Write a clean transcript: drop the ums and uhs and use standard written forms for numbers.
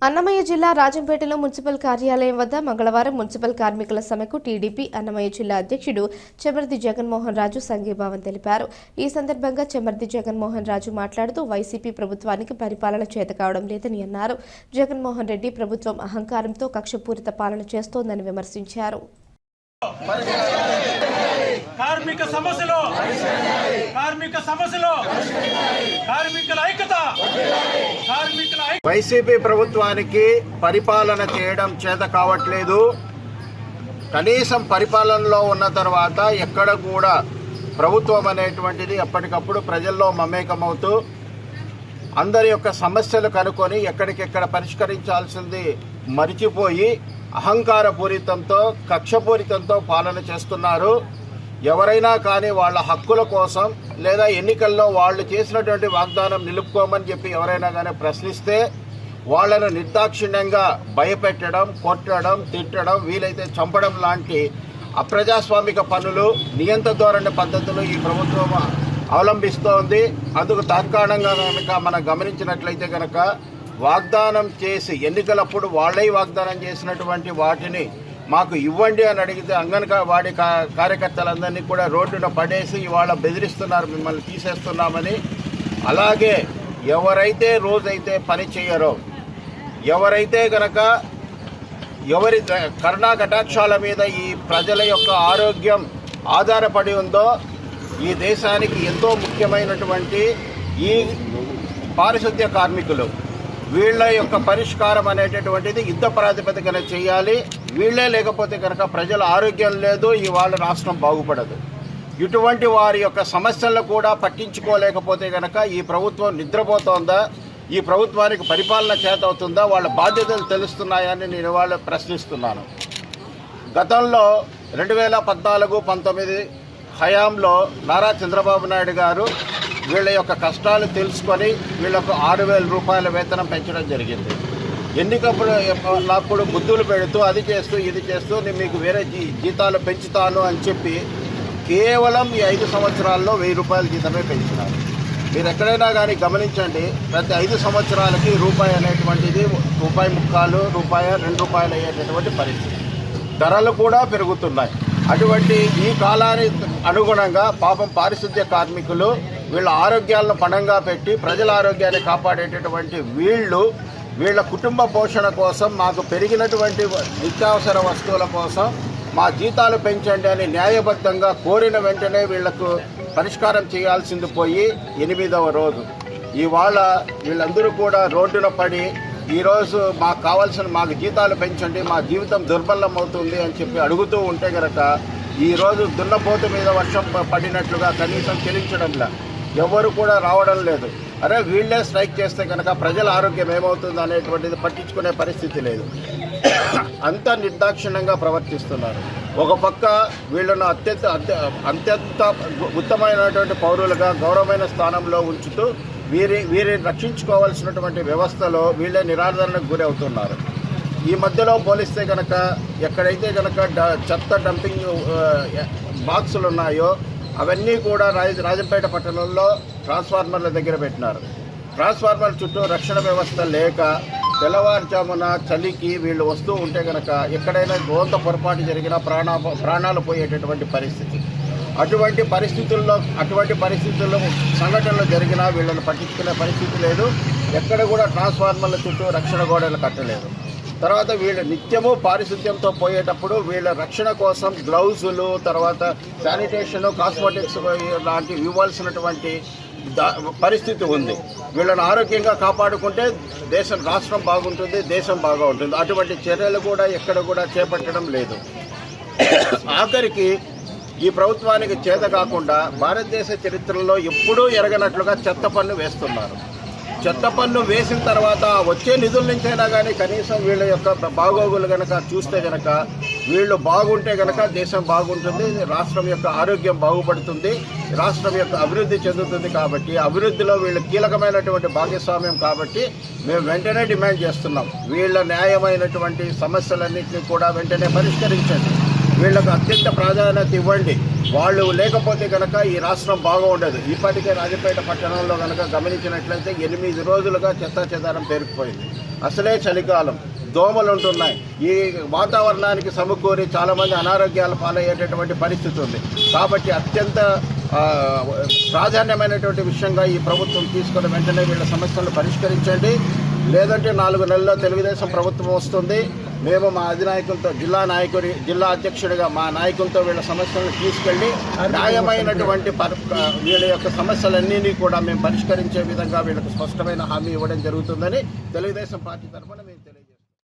అన్నమయ్య జిల్లా రాజంపేటలో మున్సిపల్ కార్యాలయం వద్ద మంగళవారం మున్సిపల్ కార్మికుల సమ్మెకు టీడీపీ అన్నమయ్య జిల్లా అధ్యక్షుడు చెమర్తి జగన్మోహన్ రాజు సంఘీభావం తెలిపారు. ఈ సందర్భంగా చెమర్తి జగన్మోహన్ రాజు మాట్లాడుతూ వైసీపీ ప్రభుత్వానికి పరిపాలన చేతకావడం లేదని అన్నారు. జగన్మోహన్ రెడ్డి ప్రభుత్వం అహంకారంతో కక్షపూరిత పాలన చేస్తోందని విమర్శించారు. కార్మిక సమస్యలు కార్మికుల ఐక్యత వైసీపీ ప్రభుత్వానికి పరిపాలన చేయడం చేత కావట్లేదు. కనీసం పరిపాలనలో ఉన్న తర్వాత ఎక్కడ కూడా ప్రభుత్వం అనేటువంటిది ఎప్పటికప్పుడు ప్రజల్లో మమేకమవుతూ అందరి యొక్క సమస్యలు కనుక్కొని ఎక్కడికెక్కడ పరిష్కరించాల్సింది మరిచిపోయి అహంకారపూరితంతో కక్షపూరితంతో పాలన చేస్తున్నారు. ఎవరైనా కానీ వాళ్ళ హక్కుల కోసం లేదా ఎన్నికల్లో వాళ్ళు చేసినటువంటి వాగ్దానం నిలుపుకోమని చెప్పి ఎవరైనా కానీ ప్రశ్నిస్తే వాళ్ళను నిర్దాక్షిణ్యంగా భయపెట్టడం, కొట్టడం, తిట్టడం, వీలైతే చంపడం లాంటి అప్రజాస్వామిక పనులు, నియంత్రణ ధోరణి పద్ధతులు ఈ ప్రభుత్వం అవలంబిస్తోంది. అందుకు తాత్కాలికంగా కనుక మనం గమనించినట్లయితే కనుక వాగ్దానం చేసి ఎన్నికలప్పుడు వాళ్ళే వాగ్దానం చేసినటువంటి వాటిని మాకు ఇవ్వండి అని అడిగితే అంగన్వాడీ కార్యకర్తలందరినీ కూడా రోడ్డున పడేసి ఇవాళ బెదిరిస్తున్నారు, మిమ్మల్ని తీసేస్తున్నామని. అలాగే ఎవరైతే రోజైతే పని చేయరో, ఎవరైతే కనుక ఎవరి కరుణా కటాక్షాల మీద ఈ ప్రజల యొక్క ఆరోగ్యం ఆధారపడి ఉందో, ఈ దేశానికి ఎంతో ముఖ్యమైనటువంటి ఈ పారిశుద్ధ్య కార్మికులు, వీళ్ళ యొక్క పరిష్కారం అనేటటువంటిది యుద్ధ ప్రాతిపదికన చేయాలి. వీళ్ళే లేకపోతే కనుక ప్రజల ఆరోగ్యం లేదు, ఇవాళ రాష్ట్రం బాగుపడదు. ఇటువంటి వారి యొక్క సమస్యలను కూడా పట్టించుకోలేకపోతే కనుక ఈ ప్రభుత్వం నిద్రపోతోందా, ఈ ప్రభుత్వానికి పరిపాలన చేతవుతుందా, వాళ్ళ బాధ్యతలు తెలుస్తున్నాయని నేను ఇవాళ ప్రశ్నిస్తున్నాను. గతంలో 2014-19 హయాంలో నారా చంద్రబాబు నాయుడు గారు వీళ్ళ యొక్క కష్టాలు తెలుసుకొని వీళ్ళకు 6,000 రూపాయల వేతనం పెంచడం జరిగింది. ఎన్నికప్పుడు బుద్ధులు పెడుతూ అది చేస్తూ ఇది చేస్తూ నేను మీకు వేరే జీతాలు పెంచుతాను అని చెప్పి కేవలం ఈ 5 సంవత్సరాల్లో 1000 రూపాయల జీతమే పెంచినారు. మీరు ఎక్కడైనా కానీ గమనించండి, ప్రతి 5 సంవత్సరాలకి రూపాయి అనేటువంటిది ₹1.50, ₹2 అయ్యేటటువంటి పరిస్థితి. ధరలు కూడా పెరుగుతున్నాయి. అటువంటి ఈ కాలానికి అనుగుణంగా పాపం పారిశుద్ధ్య కార్మికులు వీళ్ళ ఆరోగ్యాలను పణంగా పెట్టి ప్రజల ఆరోగ్యాన్ని కాపాడేటటువంటి వీళ్ళ కుటుంబ పోషణ కోసం, మాకు పెరిగినటువంటి నిత్యావసర వస్తువుల కోసం మా జీతాలు పెంచండి అని న్యాయబద్ధంగా కోరిన వెంటనే వీళ్లకు పరిష్కారం చేయాల్సింది పోయి 8వ రోజు ఇవాళ వీళ్ళందరూ కూడా రోడ్డున పడి ఈరోజు మాకు జీతాలు పెంచండి, మా జీవితం దుర్బలం అవుతుంది అని చెప్పి అడుగుతూ ఉంటే కనుక ఈరోజు దున్నపోతు మీద వర్షం పడినట్లుగా కనీసం చెల్లించడంలా ఎవరు కూడా రావడం లేదు. అరే వీళ్ళే స్ట్రైక్ చేస్తే కనుక ప్రజల ఆరోగ్యం ఏమవుతుంది అనేటువంటిది పట్టించుకునే పరిస్థితి లేదు. అంత నిర్దాక్షిణ్యంగా ప్రవర్తిస్తున్నారు. ఒక పక్క వీళ్ళను అత్యంత ఉత్తమమైనటువంటి పౌరులుగా గౌరవమైన స్థానంలో ఉంచుతూ వీరిని రక్షించుకోవాల్సినటువంటి వ్యవస్థలో వీళ్ళే నిరాదరణకు గురి అవుతున్నారు. ఈ మధ్యలో పోలిస్తే కనుక ఎక్కడైతే కనుక చెత్త డంపింగ్ బాక్సులు ఉన్నాయో అవన్నీ కూడా రాజంపేట పట్టణంలో ట్రాన్స్ఫార్మర్ల దగ్గర పెట్టినారు. ట్రాన్స్ఫార్మర్ చుట్టూ రక్షణ వ్యవస్థ లేక తెల్లవారుజామున చలికి వీళ్ళు వస్తూ ఉంటే కనుక ఎక్కడైనా గోంత పొరపాటు జరిగినా ప్రాణాలు పోయేటటువంటి పరిస్థితి. అటువంటి పరిస్థితుల్లో సంఘటనలు జరిగినా వీళ్ళని పట్టించుకునే పరిస్థితి లేదు. ఎక్కడ కూడా ట్రాన్స్ఫార్మర్ల చుట్టూ రక్షణ గోడలు కట్టలేదు. తర్వాత వీళ్ళు నిత్యము పారిశుద్ధ్యంతో పోయేటప్పుడు వీళ్ళ రక్షణ కోసం గ్లౌజులు, తర్వాత శానిటేషన్, కాస్మెటిక్స్ లాంటివి ఇవ్వాల్సినటువంటి పరిస్థితి ఉంది. వీళ్ళని ఆరోగ్యంగా కాపాడుకుంటే రాష్ట్రం బాగుంటుంది, దేశం బాగా ఉంటుంది. అటువంటి చర్యలు కూడా ఎక్కడ కూడా చేపట్టడం లేదు. ఆఖరికి ఈ ప్రభుత్వానికి చేత కాకుండా భారతదేశ చరిత్రలో ఎప్పుడూ ఎరగనట్లుగా చెత్త పన్ను వేస్తున్నారు. చెత్త పన్ను వేసిన తర్వాత వచ్చే నిధుల నుంచైనా కానీ కనీసం వీళ్ళ యొక్క బాగోగులు కనుక చూస్తే కనుక వీళ్ళు బాగుంటే కనుక దేశం బాగుంటుంది, రాష్ట్రం యొక్క ఆరోగ్యం బాగుపడుతుంది, రాష్ట్రం యొక్క అభివృద్ధి చెందుతుంది. కాబట్టి అభివృద్ధిలో వీళ్ళు కీలకమైనటువంటి భాగస్వామ్యం. కాబట్టి మేము వెంటనే డిమాండ్ చేస్తున్నాం, వీళ్ళ న్యాయమైనటువంటి సమస్యలన్నింటినీ కూడా వెంటనే పరిష్కరించండి, వీళ్ళకు అత్యంత ప్రాధాన్యత ఇవ్వండి. వాళ్ళు లేకపోతే కనుక ఈ రాష్ట్రం బాగా ఉండదు. ఇప్పటికే రాజంపేట పట్టణంలో కనుక గమనించినట్లయితే 8 రోజులుగా చెత్తాచెదారం పేరుకుపోయింది. అసలే చలికాలం, దోమలు ఉంటున్నాయి. ఈ వాతావరణానికి సమకూరి చాలామంది అనారోగ్యాల పాలయ్యేటటువంటి పరిస్థితి ఉంది. కాబట్టి అత్యంత ప్రాధాన్యమైనటువంటి విషయంగా ఈ ప్రభుత్వం తీసుకుని వెంటనే వీళ్ళ సమస్యలను పరిష్కరించండి. లేదంటే 4 నెలల్లో తెలుగుదేశం ప్రభుత్వం వస్తుంది. మేము మా అధినాయకులతో, జిల్లా అధ్యక్షుడిగా మా నాయకులతో వీళ్ళ సమస్యలను తీసుకెళ్ళి న్యాయమైనటువంటి వీళ్ళ యొక్క సమస్యలన్నీ కూడా మేము పరిష్కరించే విధంగా వీళ్ళకు స్పష్టమైన హామీ ఇవ్వడం జరుగుతుందని తెలుగుదేశం పార్టీ తరఫున మేము